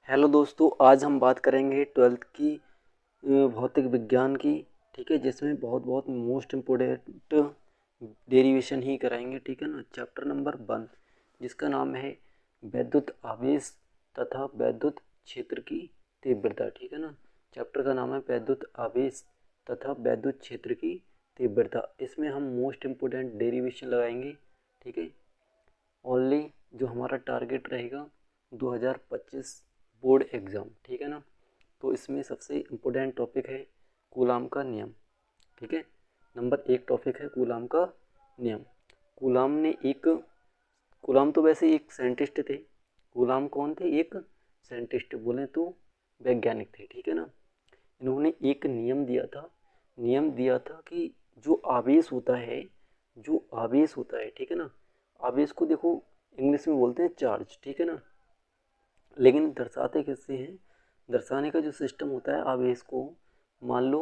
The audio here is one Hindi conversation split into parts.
हेलो दोस्तों, आज हम बात करेंगे ट्वेल्थ की भौतिक विज्ञान की। ठीक है, जिसमें बहुत बहुत मोस्ट इम्पोर्टेंट डेरिवेशन ही कराएंगे। ठीक है ना। चैप्टर नंबर 1 जिसका नाम है वैद्युत आवेश तथा वैद्युत क्षेत्र की तीव्रता। ठीक है ना। चैप्टर का नाम है वैद्युत आवेश तथा वैद्युत क्षेत्र की तीव्रता। इसमें हम मोस्ट इम्पोर्टेंट डेरिवेशन लगाएंगे। ठीक है। ओनली जो हमारा टारगेट रहेगा 2025 बोर्ड एग्ज़ाम। ठीक है ना। तो इसमें सबसे इम्पोर्टेंट टॉपिक है कूलाम का नियम। ठीक है। नंबर 1 टॉपिक है कूलाम का नियम। कूलाम ने एक कूलाम तो वैसे एक साइंटिस्ट थे। कूलाम कौन थे? एक साइंटिस्ट, बोले तो वैज्ञानिक थे। ठीक है ना। इन्होंने एक नियम दिया था कि जो आवेश होता है, ठीक है ना। आवेश को देखो इंग्लिश में बोलते हैं चार्ज। ठीक है ना। लेकिन दर्शाते किससे हैं? दर्शाने का जो सिस्टम होता है आवेश को, मान लो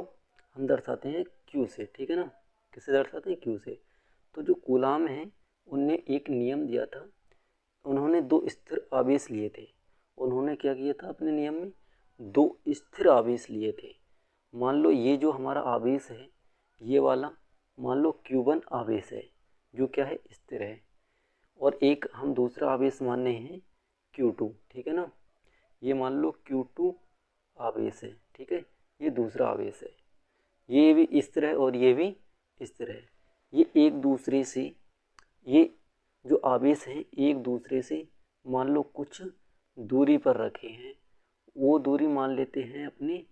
हम दर्शाते हैं क्यू से। ठीक है ना। किससे दर्शाते हैं? क्यू से। तो जो कूलाम है उनने एक नियम दिया था। उन्होंने दो स्थिर आवेश लिए थे। उन्होंने क्या किया था अपने नियम में? दो स्थिर आवेश लिए थे। मान लो ये जो हमारा आवेश है, ये वाला मान लो Q1 आवेश है, जो क्या है? स्थिर है। और एक हम दूसरा आवेश मान रहे हैं Q2। ठीक है ना। ये मान लो Q2 आवेश है। ठीक है। ये दूसरा आवेश है। ये भी स्थिर है और ये भी स्थिर है। ये एक दूसरे से, ये जो आवेश हैं एक दूसरे से मान लो कुछ दूरी पर रखे हैं। वो दूरी मान लेते हैं अपनी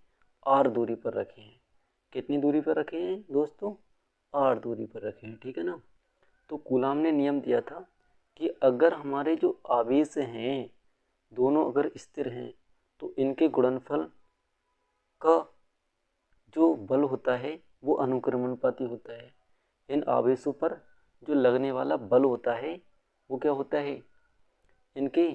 R दूरी पर रखे हैं। कितनी दूरी पर रखे हैं दोस्तों? R दूरी पर रखे हैं। ठीक है ना। तो कूलाम ने नियम दिया था कि अगर हमारे जो आवेश हैं दोनों अगर स्थिर हैं तो इनके गुणनफल का जो बल होता है वो अनुक्रमणुपाती होता है। इन आवेशों पर जो लगने वाला बल होता है वो क्या होता है? इनके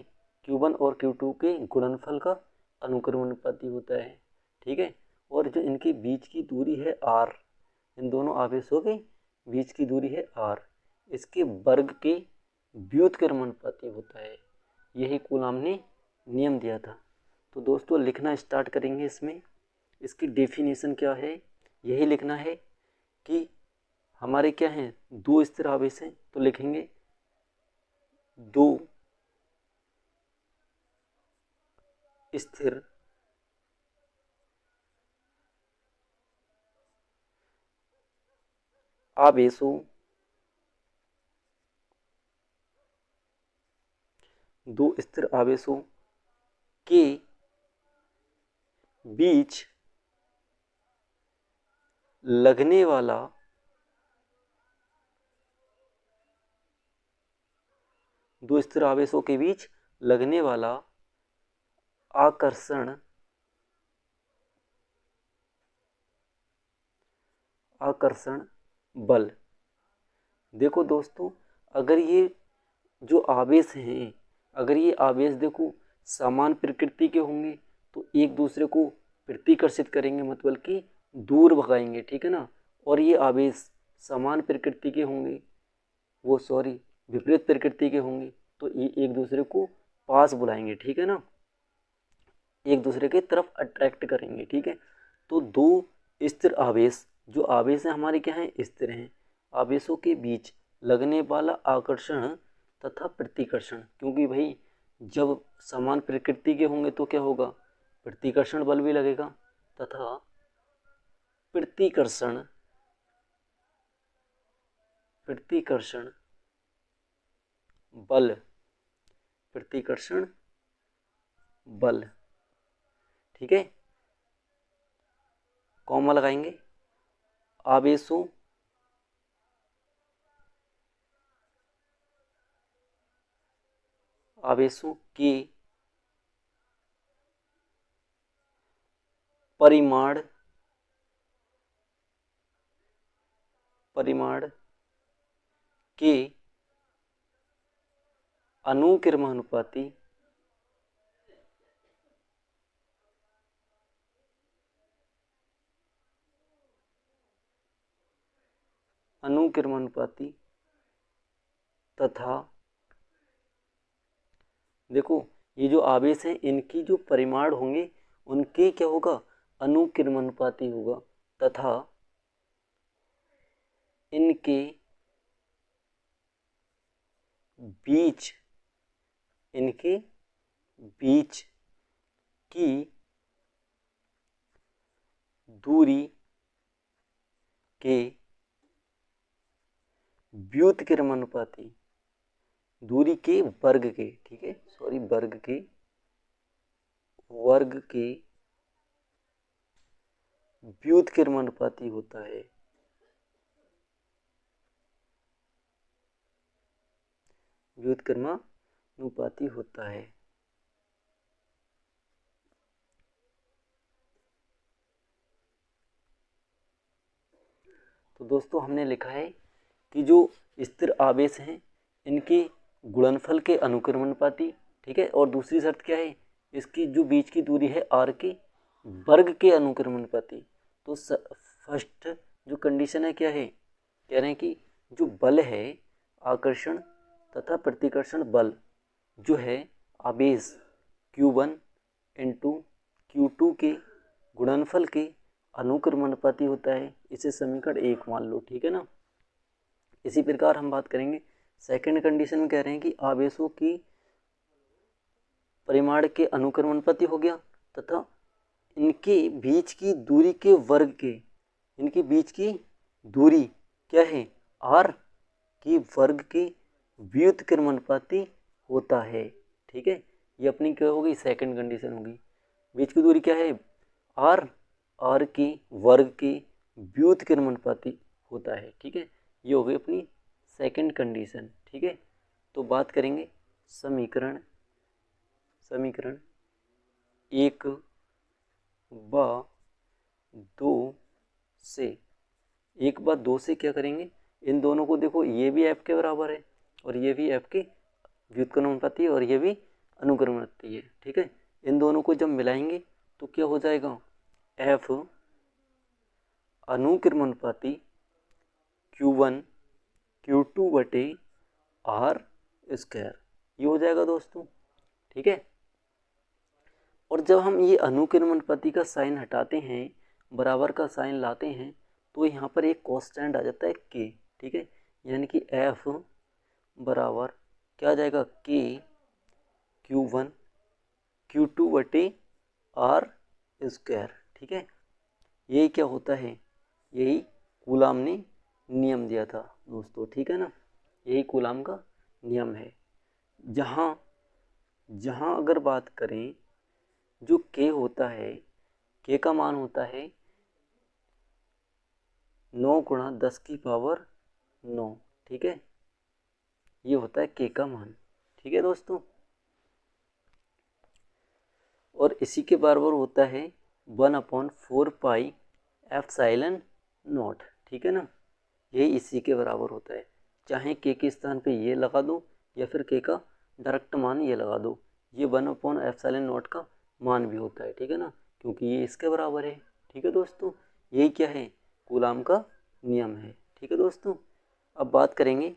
Q1 और Q2 के गुणनफल का अनुक्रमणुपाती होता है। ठीक है। और जो इनके बीच की दूरी है R, इन दोनों आवेशों के बीच की दूरी है R, इसके वर्ग के व्युत्क्रमानुपाती होता है। यही कूलाम ने नियम दिया था। तो दोस्तों लिखना स्टार्ट करेंगे। इसमें इसकी डेफिनेशन क्या है? यही लिखना है कि हमारे क्या हैं? दो स्थिर आवेश हैं तो लिखेंगे दो स्थिर आवेशों दो स्थिर आवेशों के बीच लगने वाला दो स्थिर आवेशों के बीच लगने वाला आकर्षण बल। देखो दोस्तों, अगर ये जो आवेश हैं, अगर ये आवेश देखो समान प्रकृति के होंगे तो एक दूसरे को प्रतिकर्षित करेंगे, मतलब कि दूर भगाएंगे। ठीक है ना। और ये आवेश समान प्रकृति के होंगे, वो सॉरी विपरीत प्रकृति के होंगे तो ये एक दूसरे को पास बुलाएंगे। ठीक है ना। एक दूसरे के तरफ अट्रैक्ट करेंगे। ठीक है। तो दो स्थिर आवेश, जो आवेश हैं हमारे क्या हैं? स्थिर हैं। आवेशों के बीच लगने वाला आकर्षण तथा प्रतिकर्षण, क्योंकि भाई जब समान प्रकृति के होंगे तो क्या होगा? प्रतिकर्षण बल भी लगेगा तथा प्रतिकर्षण प्रतिकर्षण बल प्रतिकर्षण बल। ठीक है। कॉमा लगाएंगे। आवेशों आवेशों के परिमाण के अनुक्रमानुपाती तथा देखो ये जो आवेश हैं इनकी जो परिमाण होंगे उनके क्या होगा, अनुकिरमानुपाती होगा, तथा इनके बीच की दूरी के व्युत्क्रमानुपाती, दूरी के वर्ग के, ठीक है, सॉरी, वर्ग के व्युत्क्रमानुपाती होता है। व्युत्क्रमानुपाती होता है। तो दोस्तों हमने लिखा है कि जो स्थिर आवेश हैं इनके गुणनफल के अनुक्रमानुपाती, ठीक है, और दूसरी शर्त क्या है, इसकी जो बीच की दूरी है r के वर्ग के अनुक्रमानुपाती। तो फर्स्ट जो कंडीशन है क्या है, कह रहे हैं कि जो बल है, आकर्षण तथा प्रतिकर्षण बल जो है आवेश Q1 इंटू Q2 के गुणनफल के अनुक्रमानुपाती होता है। इसे समीकरण 1 मान लो, ठीक है ना। इसी प्रकार हम बात करेंगे सेकंड कंडीशन में, कह रहे हैं कि आवेशों की परिमाण के अनुक्रमानुपाती हो गया तथा इनके बीच की दूरी के वर्ग के, इनके बीच की दूरी क्या है, r की वर्ग के व्युत्क्रमानुपाती होता है, ठीक है। ये अपनी क्या होगी, सेकंड कंडीशन होगी। बीच की दूरी क्या है, r के वर्ग के व्युत्क्रमानुपाती होता है, ठीक है। ये हो गई अपनी सेकंड कंडीशन, ठीक है। तो बात करेंगे समीकरण 1 व 2 से। 1 व 2 से क्या करेंगे, इन दोनों को देखो, ये भी f के बराबर है और ये भी f के व्युत्क्रमानुपाती है और ये भी अनुक्रमानुपाती है, ठीक है। इन दोनों को जब मिलाएंगे तो क्या हो जाएगा, f अनुक्रमानुपाती Q1 Q2 बटे r स्क्वायर, ये हो जाएगा दोस्तों, ठीक है। और जब हम ये अनुक्रमानुपाती का साइन हटाते हैं, बराबर का साइन लाते हैं, तो यहाँ पर एक कांस्टेंट आ जाता है k, ठीक है। यानी कि f बराबर क्या आ जाएगा, k Q1 Q2 बटे r स्क्वायर, ठीक है। यही क्या होता है, यही कूलाम ने नियम दिया था दोस्तों, ठीक है ना। यही कूलाम का नियम है। जहाँ अगर बात करें, जो k होता है, k का मान होता है 9 गुणा 10 की पावर 9, ठीक है। ये होता है k का मान, ठीक है दोस्तों। और इसी के बराबर होता है 1/4 पाई एप्सिलॉन नॉट, ठीक है ना। यही इसी के बराबर होता है। चाहे k के स्थान पे ये लगा दो या फिर k का डायरेक्ट मान ये लगा दो, ये 1/एप्सिलॉन नॉट का मान भी होता है, ठीक है ना, क्योंकि ये इसके बराबर है, ठीक है दोस्तों। यही क्या है, कूलाम का नियम है, ठीक है दोस्तों। अब बात करेंगे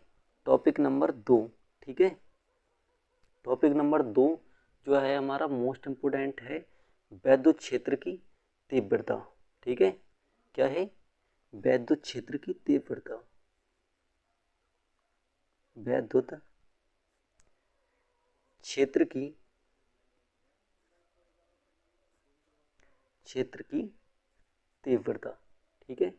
टॉपिक नंबर 2, ठीक है। टॉपिक नंबर 2 जो है हमारा मोस्ट इम्पोर्टेंट है, वैद्युत क्षेत्र की तीव्रता, ठीक है। क्या है, वैद्युत क्षेत्र की तीव्रता, वैद्युत क्षेत्र की तीव्रता, ठीक है।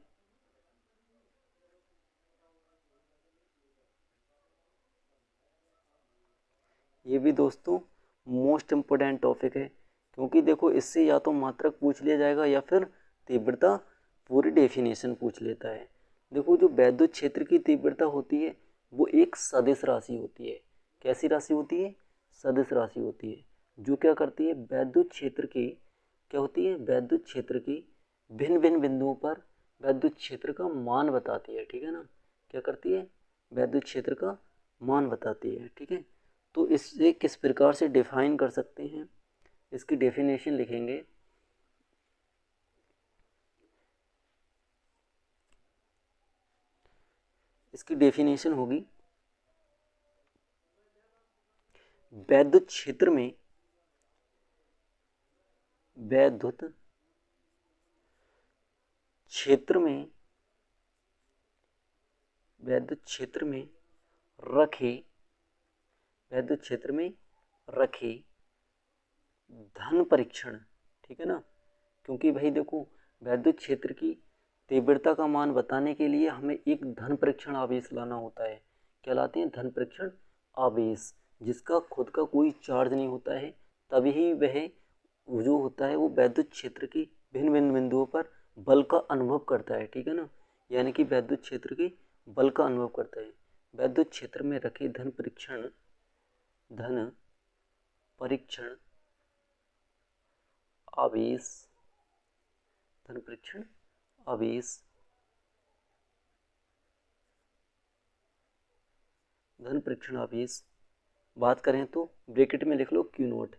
ये भी दोस्तों मोस्ट इम्पोर्टेंट टॉपिक है, क्योंकि देखो इससे या तो मात्रक पूछ लिया जाएगा या फिर तीव्रता पूरी डेफिनेशन पूछ लेता है। देखो जो वैद्युत क्षेत्र की तीव्रता होती है वो एक सदिश राशि होती है। कैसी राशि होती है, सदिश राशि होती है, जो क्या करती है, वैद्युत क्षेत्र की क्या होती है, वैद्युत क्षेत्र की भिन्न भिन्न बिंदुओं पर वैद्युत क्षेत्र का मान बताती है, ठीक है ना। क्या करती है, वैद्युत क्षेत्र का मान बताती है, ठीक है। तो इसे किस प्रकार से डिफाइन कर सकते हैं, इसकी डेफिनेशन लिखेंगे। इसकी डेफिनेशन होगी, वैद्युत क्षेत्र में वैद्युत क्षेत्र में रखे धन परीक्षण, ठीक है ना। क्योंकि भाई देखो, वैद्युत क्षेत्र की तीव्रता का मान बताने के लिए हमें एक धन परीक्षण आवेश लाना होता है। क्या लाते हैं? धन परीक्षण आवेश, जिसका खुद का कोई चार्ज नहीं होता है, तभी वह जो होता है वो वैद्युत क्षेत्र की भिन्न भिन्न बिंदुओं पर बल का अनुभव करता है, ठीक है ना। यानी कि वैद्युत क्षेत्र के बल का अनुभव करता है। वैद्युत क्षेत्र में रखे धन परीक्षण आवेश बात करें तो ब्रैकेट में लिख लो क्यू नॉट।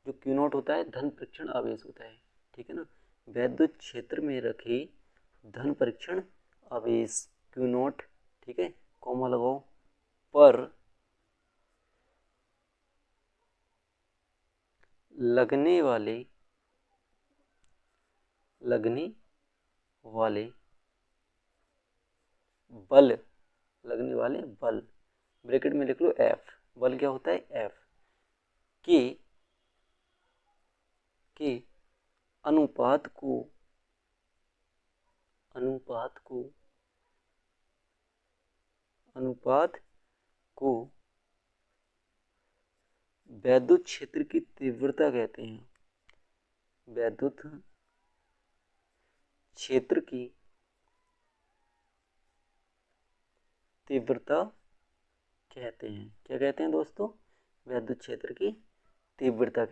जो क्यू नॉट होता है धन परीक्षण आवेश होता है, ठीक है ना। वैद्युत क्षेत्र में रखे धन परीक्षण आवेश क्यू नॉट, ठीक है, कॉमा लगाओ, पर लगने वाले बल, ब्रैकेट में लिख लो एफ। बल क्या होता है? एफ के अनुपात को वैद्युत क्षेत्र की तीव्रता कहते हैं। वैद्युत क्षेत्र की तीव्रता कहते हैं। क्या कहते हैं दोस्तों? वैद्युत क्षेत्र की तीव्रता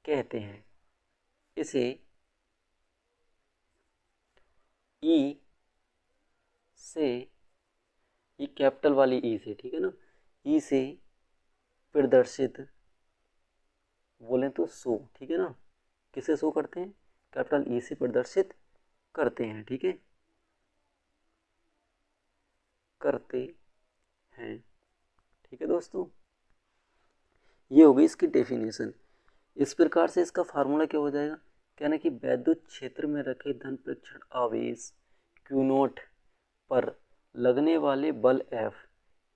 कहते हैं। इसे ई से, ये कैपिटल वाली ई से, ठीक है ना, ई से प्रदर्शित बोलें तो शो, ठीक है ना। किसे शो करते हैं? कैपिटल ई से प्रदर्शित करते हैं, ठीक है, ठीक है दोस्तों। ये होगी इसकी डेफिनेशन। इस प्रकार से इसका फार्मूला क्या हो जाएगा? कहना कि वैद्युत क्षेत्र में रखे धन परीक्षण आवेश क्यू नॉट पर लगने वाले बल एफ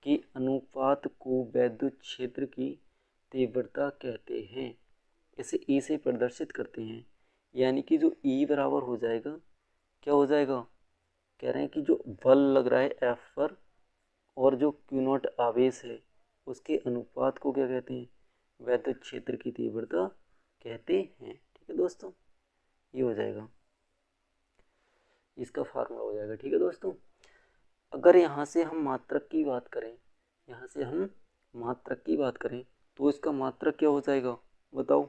के अनुपात को वैद्युत क्षेत्र की तीव्रता कहते हैं। इसे ई से प्रदर्शित करते हैं। यानी कि जो ई बराबर हो जाएगा, क्या हो जाएगा? कह रहे हैं कि जो बल लग रहा है एफ पर और जो क्यू नॉट आवेश है उसके अनुपात को क्या कहते हैं? वैद्युत क्षेत्र की तीव्रता कहते हैं, ठीक है दोस्तों। ये हो जाएगा, इसका फार्मूला हो जाएगा, ठीक है दोस्तों। अगर यहाँ से हम मात्रक की बात करें तो इसका मात्रक क्या हो जाएगा बताओ?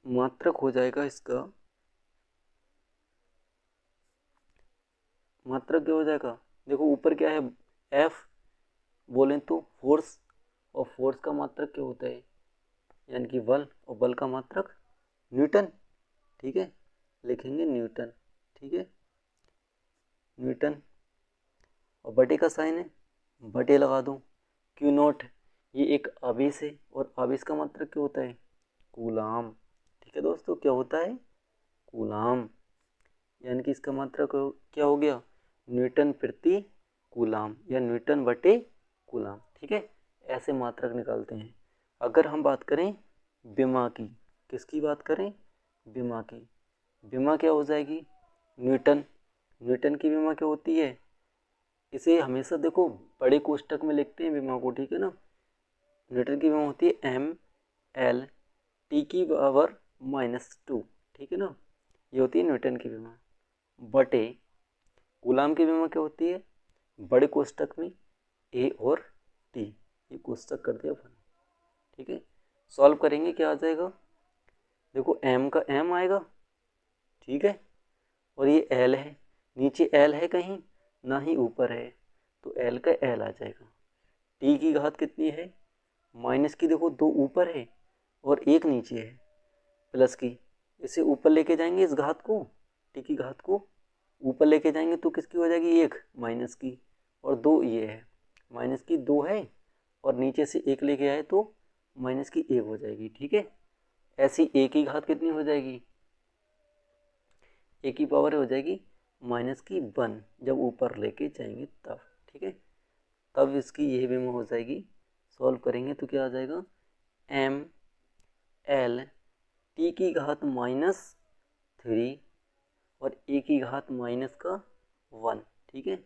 मात्रक हो जाएगा इसका, मात्रक क्या हो जाएगा? देखो ऊपर क्या है? एफ बोलें तो फोर्स, और फोर्स का मात्रक क्या होता है? यानी कि बल, और बल का मात्रक न्यूटन, ठीक है, लिखेंगे न्यूटन, ठीक है, न्यूटन, और बटे का साइन है, बटे लगा दो। क्यू नॉट ये एक आवेश है, और आवेश का मात्रक क्या होता है? कूलाम, ठीक है दोस्तों, क्या होता है? कूलाम। यानी कि इसका मात्रक क्या हो गया? न्यूटन प्रति कूलाम या न्यूटन बटे कूलाम, ठीक है। ऐसे मात्रक निकालते हैं। अगर हम बात करें विमा की, किसकी बात करें? विमा की। विमा क्या हो जाएगी? न्यूटन। न्यूटन की विमा क्या होती है? इसे हमेशा देखो बड़े कोष्टक में लिखते हैं विमा को, ठीक है ना। न्यूटन की विमा होती है mL/T⁻², ठीक है ना। ये होती है न्यूटन की विमा। बटे कूलाम की विमा क्या होती है? बड़े कोष्टक में ए और टी, ये कोष्टक कर दिया अपन, ठीक है। सॉल्व करेंगे, क्या आ जाएगा? देखो एम का एम आएगा, ठीक है, और ये एल है, नीचे एल है कहीं ना ही ऊपर है, तो एल का एल आ जाएगा। टी की घात कितनी है? माइनस की देखो 2 ऊपर है और 1 नीचे है, प्लस की, इसे ऊपर लेके जाएंगे इस घात को, टी की घात को ऊपर लेके जाएंगे तो किसकी हो जाएगी? 1 माइनस की, और 2 ये है, माइनस की 2 है और नीचे से 1 लेके आए तो माइनस की 1 हो जाएगी। ठीक है, ऐसी a की घात कितनी हो जाएगी, a की पावर हो जाएगी माइनस की 1 जब ऊपर लेके जाएंगे तब। ठीक है, तब इसकी यह भी हो जाएगी, सॉल्व करेंगे तो क्या आ जाएगा, m l t की घात -3 और a की घात -1। ठीक है,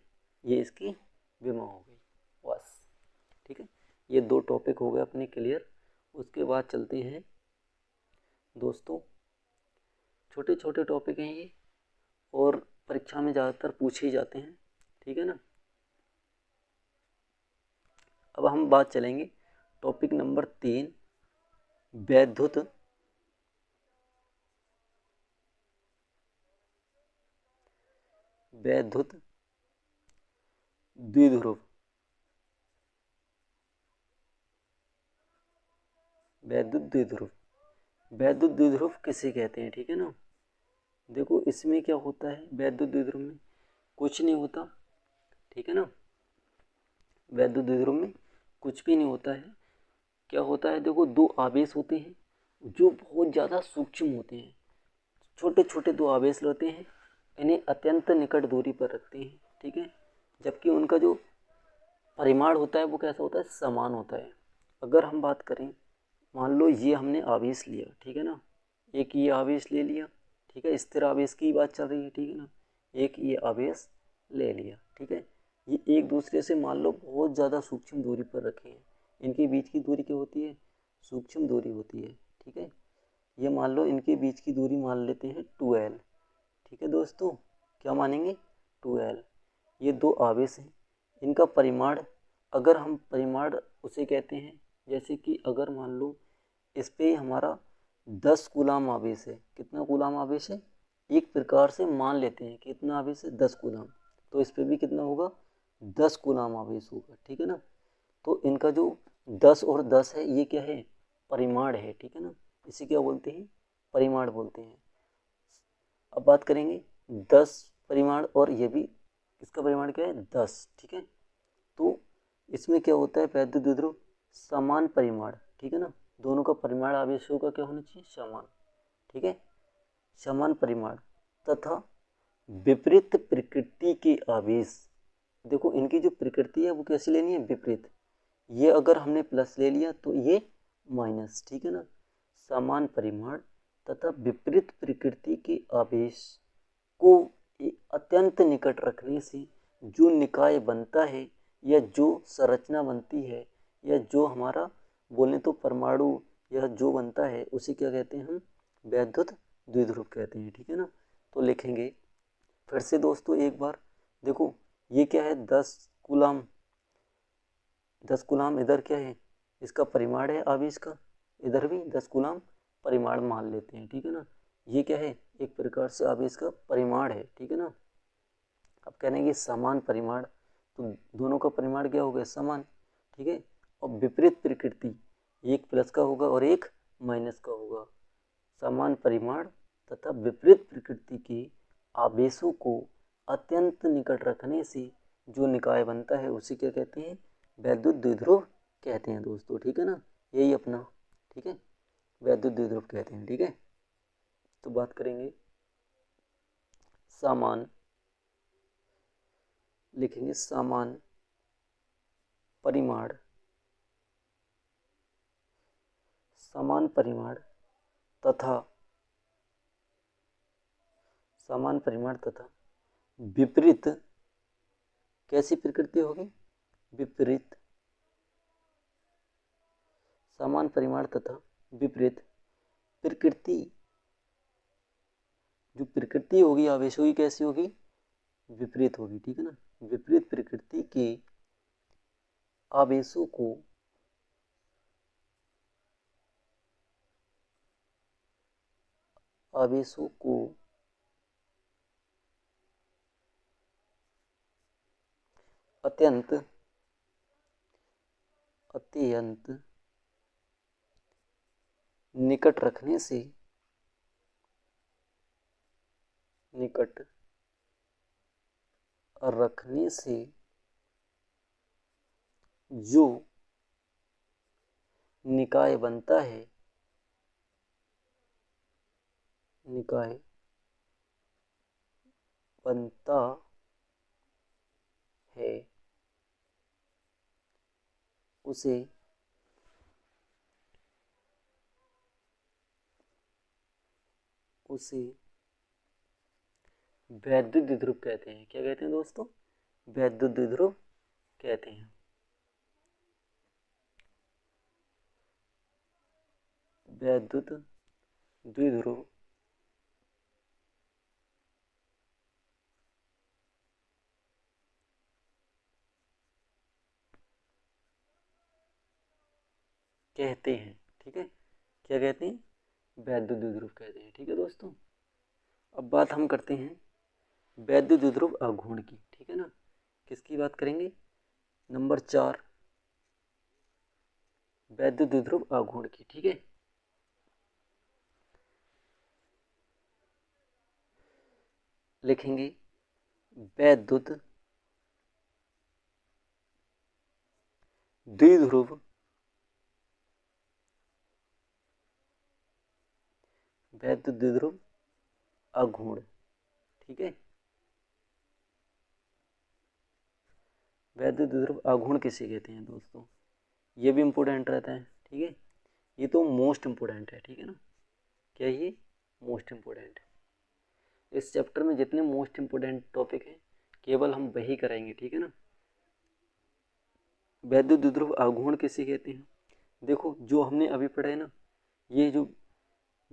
ये इसकी विमा हो गई बस। ठीक है, ये 2 टॉपिक हो गए अपने क्लियर। उसके बाद चलते हैं दोस्तों, छोटे छोटे टॉपिक हैं ये और परीक्षा में ज़्यादातर पूछे ही जाते हैं। ठीक है ना, अब हम बात चलेंगे टॉपिक नंबर 3, वैद्युत द्विध्रुव। वैद्युत द्विध्रुव किसे कहते हैं। ठीक है ना, देखो इसमें क्या होता है, वैद्युत द्विध्रुव में कुछ नहीं होता। ठीक है ना, वैद्युत द्विध्रुव में कुछ भी नहीं होता है। क्या होता है, देखो 2 आवेश होते हैं जो बहुत ज़्यादा सूक्ष्म होते हैं, छोटे छोटे 2 आवेश रहते हैं, इन्हें अत्यंत निकट दूरी पर रखते हैं। ठीक है, जबकि उनका जो परिमाण होता है वो कैसा होता है, समान होता है। अगर हम बात करें, मान लो ये हमने आवेश लिया, ठीक है ना, एक ये आवेश ले लिया। ठीक है, स्थिर आवेश की बात चल रही है। ठीक है ना, एक ये आवेश ले लिया। ठीक है, ये एक दूसरे से मान लो बहुत ज़्यादा सूक्ष्म दूरी पर रखे हैं, इनके बीच की दूरी क्या होती है, सूक्ष्म दूरी होती है। ठीक है, ये मान लो इनके बीच की दूरी मान लेते हैं 2l। ठीक है दोस्तों, क्या मानेंगे, 2l। ये 2 आवेश हैं, इनका परिमाण, अगर हम परिमाण उसे कहते हैं, जैसे कि अगर मान लो इस पे हमारा 10 कूलाम आवेश है। कितना कूलाम आवेश है, एक प्रकार से मान लेते हैं कि कितना आवेश है, 10 कूलाम, तो इस पे भी कितना होगा, 10 कूलाम आवेश होगा। ठीक है ना, तो इनका जो 10 और 10 है ये क्या है, परिमाण है। ठीक है ना, इसे क्या बोलते हैं, परिमाण बोलते हैं। अब बात करेंगे 10 परिमाण और ये भी, इसका परिमाण क्या है, 10। ठीक है, तो इसमें क्या होता है, वैद्युत द्विध्रुव समान परिमाण। ठीक है ना, दोनों का परिमाण आवेशों का क्या होना चाहिए, समान। ठीक है, समान परिमाण तथा विपरीत प्रकृति के आवेश। देखो इनकी जो प्रकृति है वो कैसी लेनी है, विपरीत। ये अगर हमने प्लस ले लिया तो ये माइनस। ठीक है ना, समान परिमाण तथा विपरीत प्रकृति के आवेश को अत्यंत निकट रखने से जो निकाय बनता है या जो संरचना बनती है या जो हमारा बोले तो परमाणु या जो बनता है उसे क्या कहते हैं, हम वैद्युत द्विध्रुव कहते हैं। ठीक है ना, तो लिखेंगे फिर से दोस्तों एक बार, देखो ये क्या है, 10 कूलाम। 10 कूलाम इधर क्या है, इसका परिमाण है आवेश का, इधर भी 10 कूलाम परिमाण मान लेते हैं। ठीक है ना, ये क्या है, एक प्रकार से आवेश का परिमाण है। ठीक है ना, अब कहेंगे समान परिमाण, तो दोनों का परिमाण क्या हो गया, समान। ठीक है, और विपरीत प्रकृति, एक प्लस का होगा और एक माइनस का होगा। समान परिमाण तथा विपरीत प्रकृति के आवेशों को अत्यंत निकट रखने से जो निकाय बनता है उसे क्या कहते हैं, वैद्युत द्विध्रुव कहते हैं दोस्तों। ठीक है ना, यही अपना, ठीक है, वैद्युत द्विध्रुव कहते हैं। ठीक है, तो बात करेंगे समान, लिखेंगे समान परिमाण, समान परिमाण तथा समान परिमाण तथा विपरीत, कैसी प्रकृति होगी, विपरीत, समान परिमाण तथा विपरीत प्रकृति, जो प्रकृति होगी आवेशों की कैसी होगी, विपरीत होगी। ठीक है ना, विपरीत प्रकृति के आवेशों को अत्यंत निकट रखने से जो निकाय बनता है, निकाय बनता है उसे वैद्युत द्विध्रुव कहते हैं। क्या कहते हैं दोस्तों? वैद्युत द्विध्रुव कहते हैं। वैद्युत द्विध्रुव कहते हैं। ठीक है, क्या कहते हैं? वैद्युत द्विध्रुव कहते हैं। ठीक है दोस्तों, अब बात हम करते हैं वैद्युत द्विध्रुव आघूर्ण की। ठीक है ना, किसकी बात करेंगे? नंबर 4, वैद्युत द्विध्रुव आघूर्ण की। ठीक है, लिखेंगे वैद्युत द्विध्रुव वैद्युत द्विध्रुव आघूर्ण। ठीक है, वैद्युत द्विध्रुव आघूर्ण किसे कहते हैं दोस्तों? ये भी इम्पोर्टेंट रहता है। ठीक है, ये तो मोस्ट इम्पोर्टेंट है। ठीक है ना, क्या ये मोस्ट इम्पोर्टेंट है? इस चैप्टर में जितने मोस्ट इम्पोर्टेंट टॉपिक हैं केवल हम वही कराएंगे। ठीक है ना, वैद्युत द्विध्रुव आघूर्ण किसे कहते हैं? देखो, जो हमने अभी पढ़ा है ना, ये जो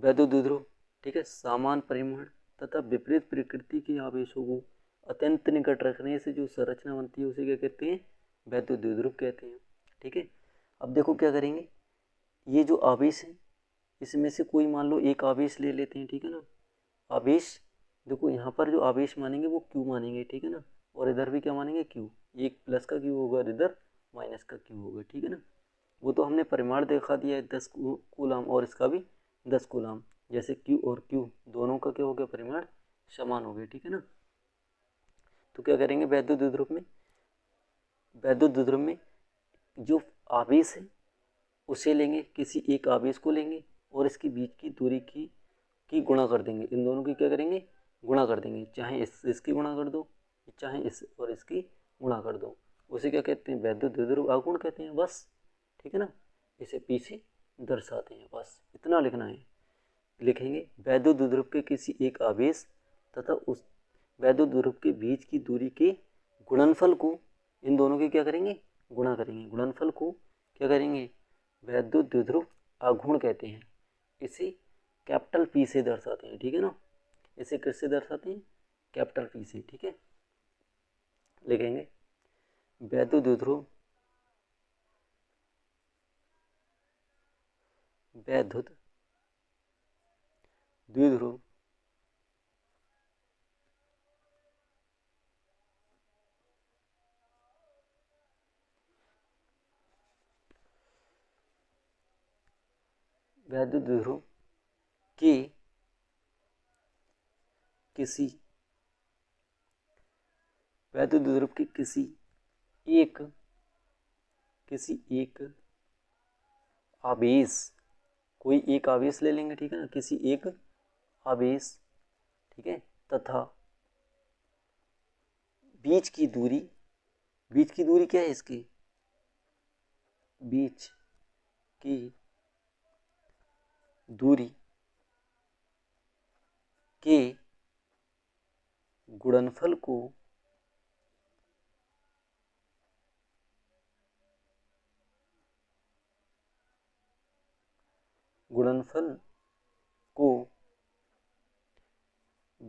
वैद्युत द्विध्रुव, ठीक है, समान परिमाण तथा विपरीत प्रकृति के आवेशों को अत्यंत निकट रखने से जो संरचना बनती है उसे क्या कहते हैं? वैद्युत द्विध्रुव कहते हैं। ठीक है, अब देखो क्या करेंगे, ये जो आवेश है इसमें से कोई मान लो एक आवेश ले लेते हैं। ठीक है ना, आवेश देखो यहाँ पर जो आवेश मानेंगे वो क्यू मानेंगे। ठीक है ना, और इधर भी क्या मानेंगे? क्यू। एक प्लस का क्यू होगा और इधर माइनस का क्यू होगा। ठीक है ना, वो तो हमने परिमाण दिखा दिया है 10 कूलम और इसका भी 10 कूलम। जैसे क्यू और क्यू दोनों का क्या हो गया? परिमाण समान हो गया। ठीक है ना, तो क्या करेंगे वैद्युत द्विध्रुव में? वैद्युत द्विध्रुव में जो आवेश है उसे लेंगे, किसी एक आवेश को लेंगे और इसके बीच की दूरी की गुणा कर देंगे। इन दोनों की क्या करेंगे? गुणा कर देंगे। चाहे इसकी गुणा कर दो, चाहे इस और इसकी गुणा कर दो, उसे क्या कहते हैं? वैद्युत द्विध्रुव आघूर्ण कहते हैं। बस, ठीक है ना, इसे पीछे दर्शाते हैं। बस इतना लिखना है। लिखेंगे वैद्युत द्विध्रुव के किसी एक आवेश तथा उस वैद्युत द्विध्रुव के बीच की दूरी के गुणनफल को इन दोनों की क्या करेंगे? गुणा करेंगे। गुणनफल को क्या करेंगे? वैद्युत द्विध्रुव आघूर्ण कहते हैं। इसे कैपिटल पी से दर्शाते हैं। ठीक है ना, इसे किससे दर्शाते हैं? कैपिटल पी से। ठीक है, लिखेंगे वैद्युत द्विध्रुव वैद्युत द्विध्रुव वैद्युत द्विध्रुव के किसी वैद्युत द्विध्रुव के किसी एक आवेश, कोई एक आवेश ले लेंगे। ठीक है ना, किसी एक आवेश, ठीक है, तथा बीच की दूरी क्या है इसकी? बीच की दूरी के गुणनफल को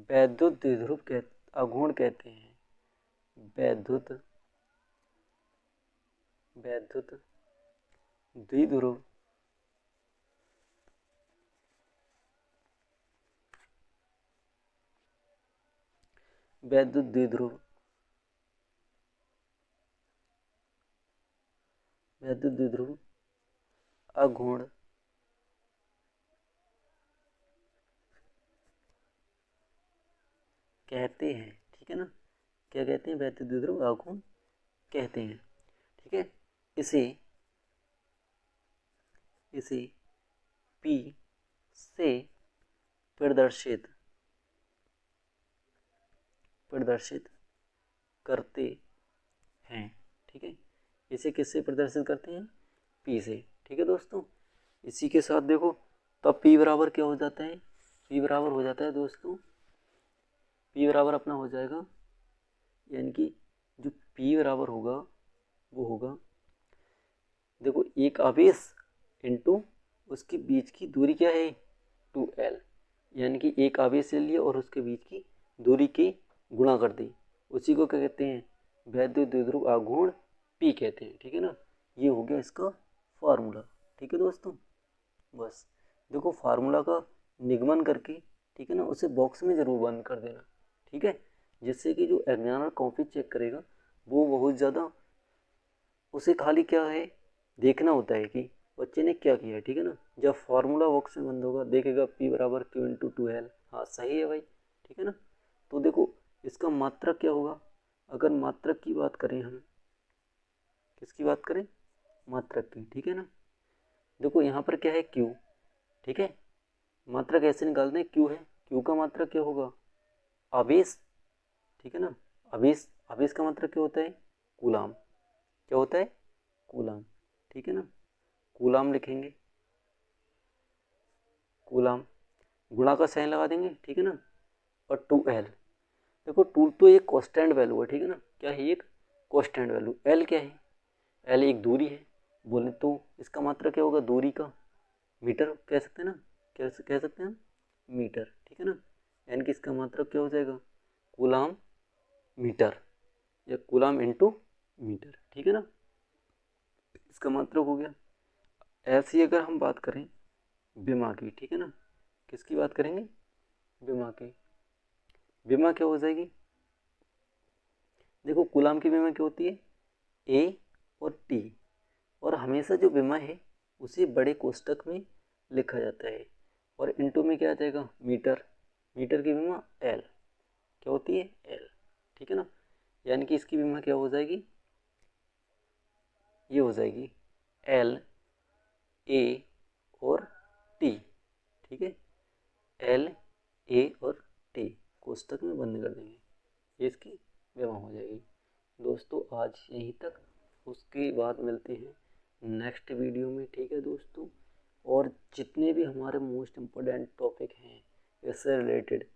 वैद्युत द्विध्रुव आघूर्ण कहते हैं। वैद्युत द्विध्रुव वैद्युत द्विध्रुव आघूर्ण कहते हैं। ठीक है ना, क्या कहते हैं? वैद्युत द्विध्रुव आघूर्ण कहते हैं। ठीक है, इसे P से प्रदर्शित करते हैं। ठीक है, इसे किससे प्रदर्शित करते हैं? P से। ठीक है दोस्तों, इसी के साथ देखो तब P बराबर क्या हो जाता है? P बराबर हो जाता है दोस्तों, P बराबर अपना हो जाएगा, यानी कि जो P बराबर होगा वो होगा, देखो एक आवेश इंटू उसके बीच की दूरी क्या है? 2L, यानी कि एक आवेश ले लिया और उसके बीच की दूरी की गुणा कर दी, उसी को क्या कहते हैं? वैद्युत द्विध्रुव आघूर्ण P कहते हैं। ठीक है ना, ये हो गया इसका फार्मूला। ठीक है दोस्तों, बस देखो फार्मूला का निगमन करके, ठीक है ना, उसे बॉक्स में ज़रूर बंद कर देना। ठीक है, जिससे कि जो एग्जामिनर कॉपी चेक करेगा वो बहुत ज़्यादा, उसे खाली क्या है देखना होता है कि बच्चे ने क्या किया है। ठीक है ना, जब फार्मूला बॉक्स में बंद होगा देखेगा P बराबर Q इंटू 2L, हाँ सही है भाई। ठीक है ना, तो देखो इसका मात्रक क्या होगा? अगर मात्रक की बात करें हम, किसकी बात करें? मात्रक की। ठीक है ना, देखो यहाँ पर क्या है? Q। ठीक है, मात्रक ऐसे निकालते हैं, Q है, Q का मात्रक क्या होगा? आवेश। ठीक है ना, आवेश का मात्रक क्या होता है? कूलाम। क्या होता है? कूलाम। ठीक है ना, कूलाम लिखेंगे, कूलाम, गुणा का साइन लगा देंगे। ठीक है ना, और 2L, देखो 2 तो एक कांस्टेंट वैल्यू है। ठीक है ना, क्या है? एक कांस्टेंट वैल्यू। L क्या है? L एक दूरी है, बोले तो इसका मात्रक क्या होगा? दूरी का मीटर कह सकते हैं ना, कैसे कह सकते हैं हम? मीटर। ठीक है ना, यानी कि इसका मात्रक क्या हो जाएगा? कूलाम मीटर, या कूलाम इंटू मीटर। ठीक है ना, इसका मात्रक हो गया। ऐसी अगर हम बात करें विमा की, ठीक है ना, किसकी बात करेंगे? विमा की। विमा क्या हो जाएगी? देखो कूलाम की विमा क्या होती है? A और T, और हमेशा जो विमा है उसे बड़े कोष्टक में लिखा जाता है, और इंटू में क्या आ जाएगा? मीटर। मीटर की विमा L क्या होती है? L। ठीक है ना, यानी कि इसकी विमा क्या हो जाएगी? ये हो जाएगी L A और T। ठीक है, L A और T कोष्टक में बंद कर देंगे, ये इसकी विमा हो जाएगी। दोस्तों आज यहीं तक, उसके बाद मिलते हैं नेक्स्ट वीडियो में। ठीक है दोस्तों, और जितने भी हमारे मोस्ट इम्पोर्टेंट टॉपिक हैं इससे रिलेटेड,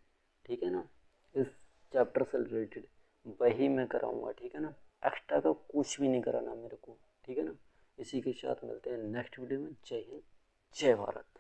ठीक है ना, इस चैप्टर से रिलेटेड वही मैं कराऊंगा। ठीक है ना, एक्स्ट्रा का कुछ भी नहीं कराना मेरे को। ठीक है ना, इसी के साथ मिलते हैं नेक्स्ट वीडियो में। जय हिंद, जय भारत।